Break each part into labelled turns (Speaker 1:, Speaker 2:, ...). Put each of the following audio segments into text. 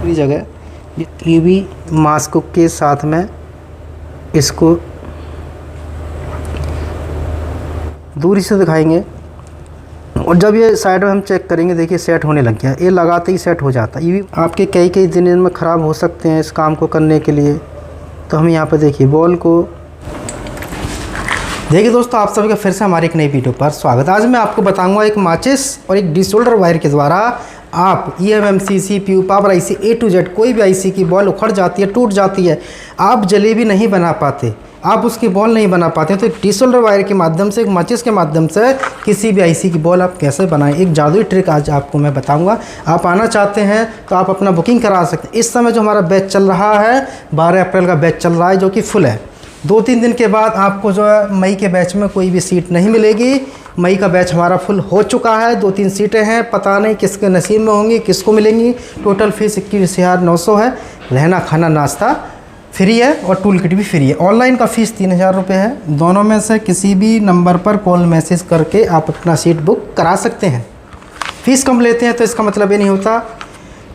Speaker 1: पूरी जगह UV mask के साथ में इसको दूरी से दिखाएंगे और जब ये साइड में हम चेक करेंगे, देखिए सेट होने लग गया। ये लगाते ही सेट हो जाता है। ये आपके कई दिन में ख़राब हो सकते हैं इस काम को करने के लिए। तो हम यहाँ पर देखिए बॉल को देखिए दोस्तों, आप सभी का फिर से हमारे एक नई वीडियो पर स्वागत। आज मैं आपको बताऊंगा एक माचिस और एक डिसोल्डर वायर के द्वारा आप EMMC, CPU, power IC A to Z कोई भी IC की बॉल उखड़ जाती है, टूट जाती है, आप जलेबी नहीं बना पाते, आप उसकी बॉल नहीं बना पाते, तो एक डिसोल्डर वायर के माध्यम से, एक माचिस के माध्यम से किसी भी IC की बॉल आप कैसे बनाएं, एक जादुई ट्रिक आज आपको मैं बताऊंगा। आप आना चाहते हैं तो आप अपना बुकिंग करा सकते हैं। इस समय जो हमारा बैच चल रहा है 12 अप्रैल का बैच चल रहा है, जो कि फुल है। 2-3 दिन के बाद आपको जो है मई के बैच में कोई भी सीट नहीं मिलेगी। मई का बैच हमारा फुल हो चुका है। 2-3 सीटें हैं, पता नहीं किसके नसीब में होंगी, किसको मिलेंगी। टोटल फीस 21,900 है। रहना खाना नाश्ता फ्री है और टूल किट भी फ्री है। ऑनलाइन का फ़ीस 3,000 रुपये है। दोनों में से किसी भी नंबर पर कॉल मैसेज करके आप अपना सीट बुक करा सकते हैं। फ़ीस कम लेते हैं तो इसका मतलब ये नहीं होता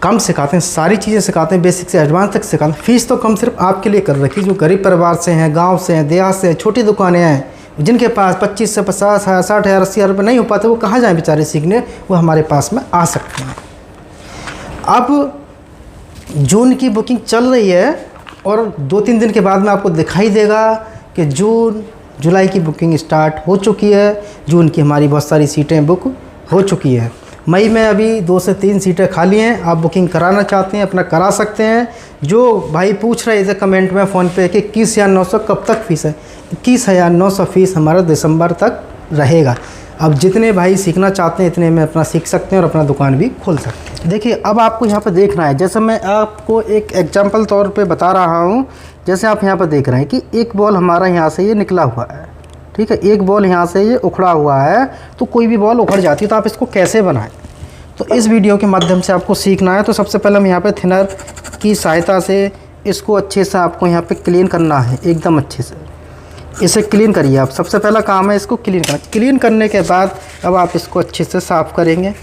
Speaker 1: कम सिखाते हैं, सारी चीज़ें सिखाते हैं, बेसिक से एडवांस तक सिखाते हैं। फ़ीस तो कम सिर्फ आपके लिए कर रखी, जो गरीब परिवार से हैं, गांव से हैं, देहात से हैं, छोटी दुकानें हैं, जिनके पास 25 से 50,000, 60,000, 80,000 रुपये नहीं हो पाते, वो कहाँ जाएँ बेचारे सीखने, वो हमारे पास में आ सकते हैं। अब जून की बुकिंग चल रही है और 2-3 दिन के बाद में आपको दिखाई देगा कि जून जुलाई की बुकिंग स्टार्ट हो चुकी है। जून की हमारी बहुत सारी सीटें बुक हो चुकी है। मई में अभी 2 से 3 सीटें खाली हैं। आप बुकिंग कराना चाहते हैं अपना करा सकते हैं। जो भाई पूछ रहे थे कमेंट में फ़ोन पे कि 21,900 कब तक फ़ीस है, 21,900 फ़ीस हमारा दिसंबर तक रहेगा। अब जितने भाई सीखना चाहते हैं इतने में अपना सीख सकते हैं और अपना दुकान भी खोल सकते हैं। देखिए अब आपको यहाँ पर देखना है, जैसे मैं आपको एक एग्जांपल तौर पे बता रहा हूँ। जैसे आप यहाँ पर देख रहे हैं कि एक बॉल हमारा यहाँ से ये निकला हुआ है, ठीक है, एक बॉल यहाँ से ये उखड़ा हुआ है। तो कोई भी बॉल उखड़ जाती है तो आप इसको कैसे बनाएं, तो इस वीडियो के माध्यम से आपको सीखना है। तो सबसे पहले हम यहाँ पे थिनर की सहायता से इसको अच्छे से आपको यहाँ पे क्लीन करना है, एकदम अच्छे से इसे क्लीन करिए आप। सबसे पहला काम है इसको क्लीन करना। क्लीन करने के बाद अब आप इसको अच्छे से साफ़ करेंगे,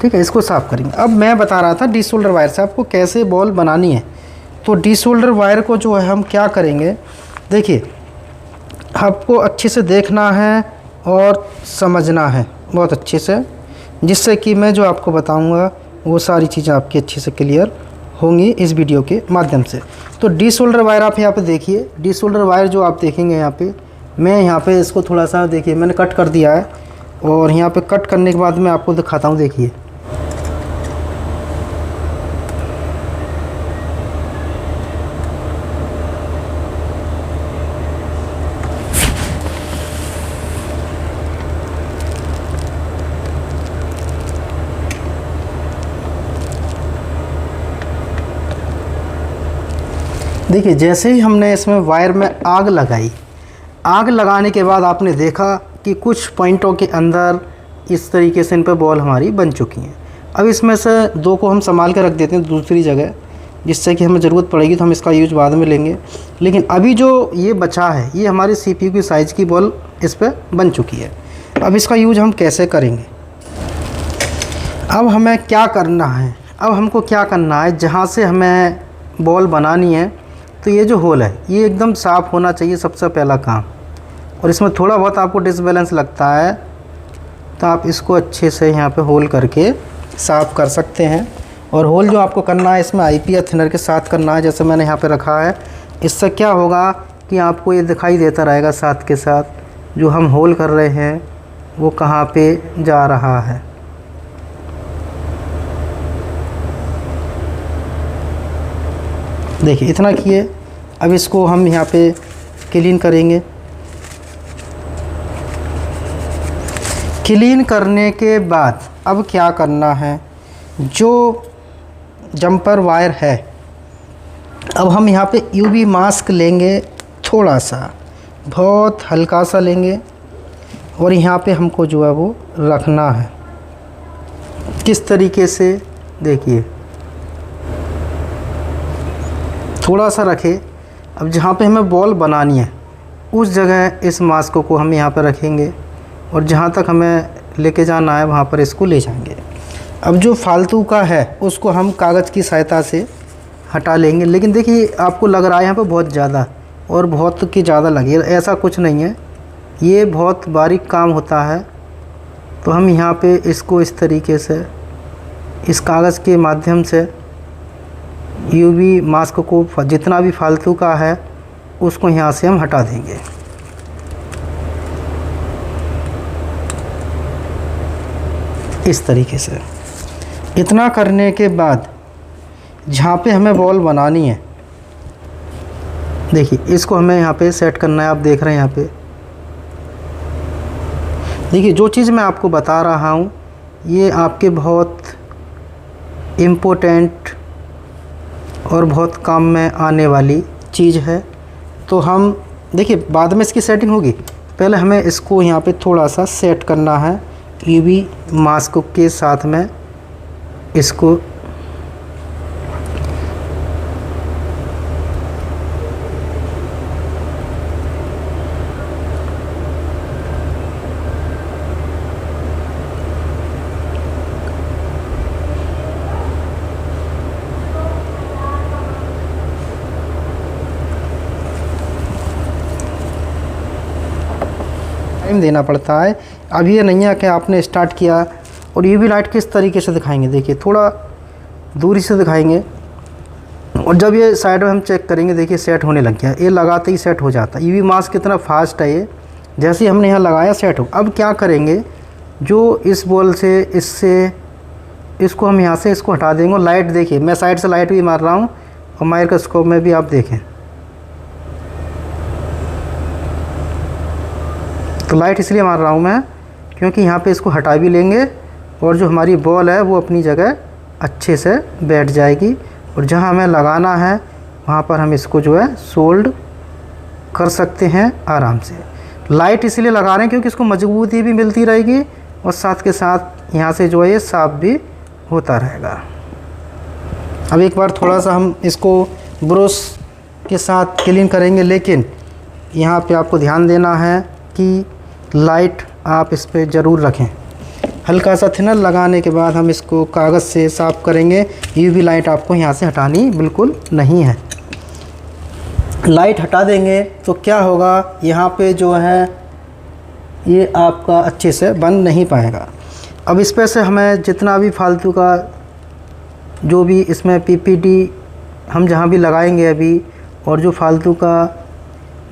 Speaker 1: ठीक है, इसको साफ़ करेंगे। अब मैं बता रहा था डिसोल्डर वायर से आपको कैसे बॉल बनानी है। तो डिसोल्डर वायर को जो है हम क्या करेंगे, देखिए आपको अच्छे से देखना है और समझना है बहुत अच्छे से, जिससे कि मैं जो आपको बताऊंगा वो सारी चीज़ें आपकी अच्छे से क्लियर होंगी इस वीडियो के माध्यम से। तो डिसोल्डर वायर आप यहाँ पे देखिए, डिसोल्डर वायर जो आप देखेंगे यहाँ पे, मैं यहाँ पे इसको थोड़ा सा देखिए मैंने कट कर दिया है और यहाँ पे कट करने के बाद मैं आपको दिखाता हूँ। देखिए देखिए जैसे ही हमने इसमें वायर में आग लगाई, आग लगाने के बाद आपने देखा कि कुछ पॉइंटों के अंदर इस तरीके से इन पर बॉल हमारी बन चुकी हैं। अब इसमें से 2 को हम संभाल के रख देते हैं दूसरी जगह, जिससे कि हमें ज़रूरत पड़ेगी तो हम इसका यूज बाद में लेंगे। लेकिन अभी जो ये बचा है ये हमारी CPU की साइज़ की बॉल इस पर बन चुकी है। अब इसका यूज हम कैसे करेंगे, अब हमें क्या करना है, अब हमको क्या करना है, जहाँ से हमें बॉल बनानी है तो ये जो होल है ये एकदम साफ़ होना चाहिए, सबसे पहला काम। और इसमें थोड़ा बहुत आपको डिसबैलेंस लगता है तो आप इसको अच्छे से यहाँ पे होल करके साफ़ कर सकते हैं। और होल जो आपको करना है इसमें IP या थिनर के साथ करना है, जैसे मैंने यहाँ पे रखा है। इससे क्या होगा कि आपको ये दिखाई देता रहेगा साथ के साथ जो हम होल कर रहे हैं वो कहाँ पे जा रहा है। देखिए इतना किए। अब इसको हम यहाँ पे क्लीन करेंगे। क्लीन करने के बाद अब क्या करना है, जो जंपर वायर है अब हम यहाँ पे UV मास्क लेंगे, थोड़ा सा बहुत हल्का सा लेंगे और यहाँ पे हमको जो है वो रखना है किस तरीके से, देखिए थोड़ा सा रखे। अब जहाँ पे हमें बॉल बनानी है उस जगह इस मास्क को हम यहाँ पर रखेंगे और जहाँ तक हमें लेके जाना है वहाँ पर इसको ले जाएंगे। अब जो फालतू का है उसको हम कागज़ की सहायता से हटा लेंगे। लेकिन देखिए आपको लग रहा है यहाँ पे बहुत ज़्यादा और बहुत की ज़्यादा लगी है, ऐसा कुछ नहीं है, ये बहुत बारीक काम होता है। तो हम यहाँ पे इसको इस तरीके से इस कागज़ के माध्यम से यूवी मास्क को जितना भी फालतू का है उसको यहाँ से हम हटा देंगे। इस तरीके से इतना करने के बाद जहाँ पे हमें बॉल बनानी है, देखिए इसको हमें यहाँ पे सेट करना है। आप देख रहे हैं यहाँ पे, देखिए जो चीज़ मैं आपको बता रहा हूँ ये आपके बहुत इम्पोर्टेंट और बहुत काम में आने वाली चीज़ है। तो हम देखिए बाद में इसकी सेटिंग होगी, पहले हमें इसको यहाँ पे थोड़ा सा सेट करना है यूवी मास्क के साथ में। इसको टाइम देना पड़ता है। अब ये नहीं है कि आपने स्टार्ट किया। और यूवी लाइट किस तरीके से दिखाएंगे, देखिए थोड़ा दूरी से दिखाएंगे और जब ये साइड में हम चेक करेंगे, देखिए सेट होने लग गया, ये लगाते ही सेट हो जाता है। यूवी मास्क कितना फास्ट है, ये जैसे ही हमने यहाँ लगाया सेट हो। अब क्या करेंगे, जो इस बॉल से इससे इसको हम यहाँ से इसको हटा देंगे। लाइट देखिए मैं साइड से लाइट भी मार रहा हूँ और माइक्रोस्कोप में भी आप देखें तो लाइट इसलिए मार रहा हूँ मैं क्योंकि यहाँ पे इसको हटा भी लेंगे और जो हमारी बॉल है वो अपनी जगह अच्छे से बैठ जाएगी। और जहाँ हमें लगाना है वहाँ पर हम इसको जो है सोल्ड कर सकते हैं आराम से। लाइट इसलिए लगा रहे हैं क्योंकि इसको मजबूती भी मिलती रहेगी और साथ के साथ यहाँ से जो है ये साफ भी होता रहेगा। अब एक बार थोड़ा सा हम इसको ब्रश के साथ क्लीन करेंगे, लेकिन यहाँ पे आपको ध्यान देना है कि लाइट आप इस पे ज़रूर रखें। हल्का सा थिनर लगाने के बाद हम इसको कागज़ से साफ़ करेंगे। यूवी लाइट आपको यहाँ से हटानी बिल्कुल नहीं है। लाइट हटा देंगे तो क्या होगा, यहाँ पे जो है ये आपका अच्छे से बन नहीं पाएगा। अब इस पे से हमें जितना भी फालतू का जो भी इसमें पीपीडी हम जहाँ भी लगाएंगे अभी, और जो फालतू का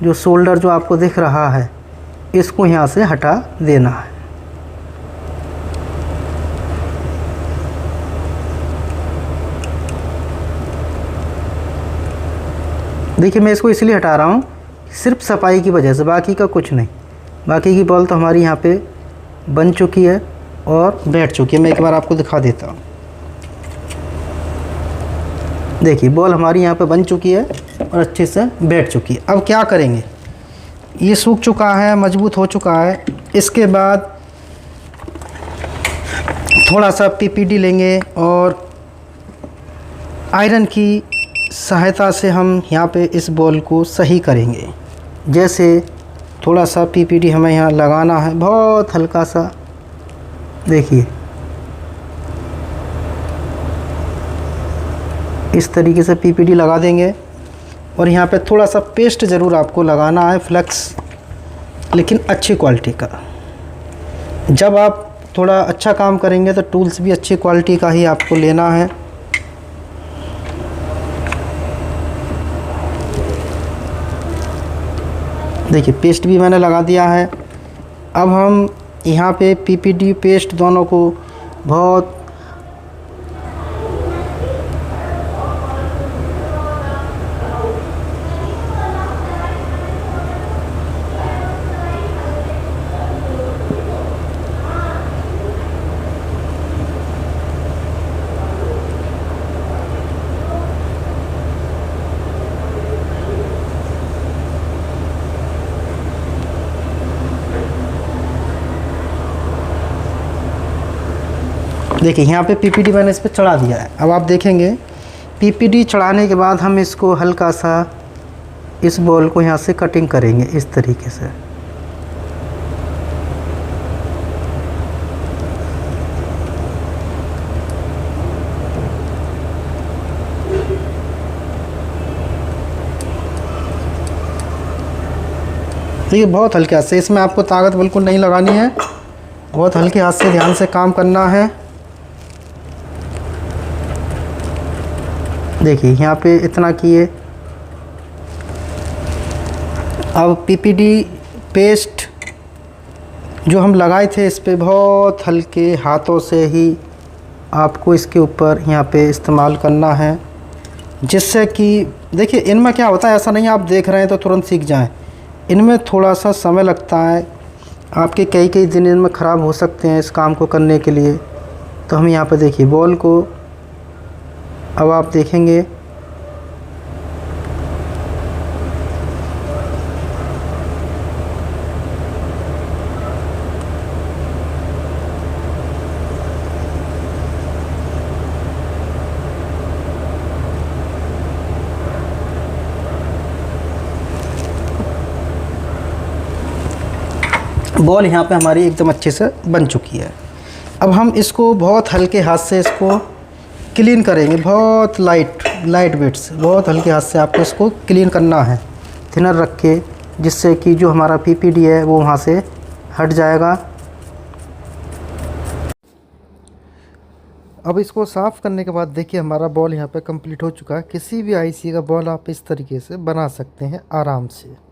Speaker 1: जो शोल्डर जो आपको दिख रहा है इसको यहाँ से हटा देना है। देखिए मैं इसको इसलिए हटा रहा हूँ सिर्फ सफाई की वजह से, बाकी का कुछ नहीं। बाकी की बॉल तो हमारी यहाँ पे बन चुकी है और बैठ चुकी है। मैं एक बार आपको दिखा देता हूँ। देखिए बॉल हमारी यहाँ पे बन चुकी है और अच्छे से बैठ चुकी है। अब क्या करेंगे, ये सूख चुका है, मजबूत हो चुका है। इसके बाद थोड़ा सा पीपीडी लेंगे और आयरन की सहायता से हम यहाँ पे इस बॉल को सही करेंगे। जैसे थोड़ा सा पीपीडी हमें यहाँ लगाना है, बहुत हल्का सा, देखिए इस तरीके से पीपीडी लगा देंगे। और यहाँ पे थोड़ा सा पेस्ट ज़रूर आपको लगाना है, फ्लेक्स, लेकिन अच्छी क्वालिटी का। जब आप थोड़ा अच्छा काम करेंगे तो टूल्स भी अच्छी क्वालिटी का ही आपको लेना है। देखिए पेस्ट भी मैंने लगा दिया है। अब हम यहाँ पे पीपीडी पेस्ट दोनों को बहुत देखिए यहाँ पे पीपीडी मैंने इस पर चढ़ा दिया है। अब आप देखेंगे पीपीडी चढ़ाने के बाद हम इसको हल्का सा इस बॉल को यहाँ से कटिंग करेंगे इस तरीके से। देखिए बहुत हल्के हाथ से, इसमें आपको ताकत बिल्कुल नहीं लगानी है, बहुत हल्के हाथ से ध्यान से काम करना है। देखिए यहाँ पे इतना किए। अब पीपीडी पेस्ट जो हम लगाए थे इस पे बहुत हल्के हाथों से ही आपको इसके ऊपर यहाँ पे इस्तेमाल करना है, जिससे कि देखिए इनमें क्या होता है, ऐसा नहीं आप देख रहे हैं तो तुरंत सीख जाएं। इनमें थोड़ा सा समय लगता है, आपके कई कई दिन इनमें ख़राब हो सकते हैं इस काम को करने के लिए। तो हम यहाँ पे देखिए बॉल को, अब आप देखेंगे बॉल यहाँ पे हमारी एकदम अच्छे से बन चुकी है। अब हम इसको बहुत हल्के हाथ से इसको क्लीन करेंगे, बहुत लाइट वेट्स, बहुत हल्के हाथ से आपको इसको क्लीन करना है थिनर रख के, जिससे कि जो हमारा पीपीडी है वो वहाँ से हट जाएगा। अब इसको साफ़ करने के बाद देखिए हमारा बॉल यहाँ पे कंप्लीट हो चुका है। किसी भी आईसी का बॉल आप इस तरीके से बना सकते हैं आराम से।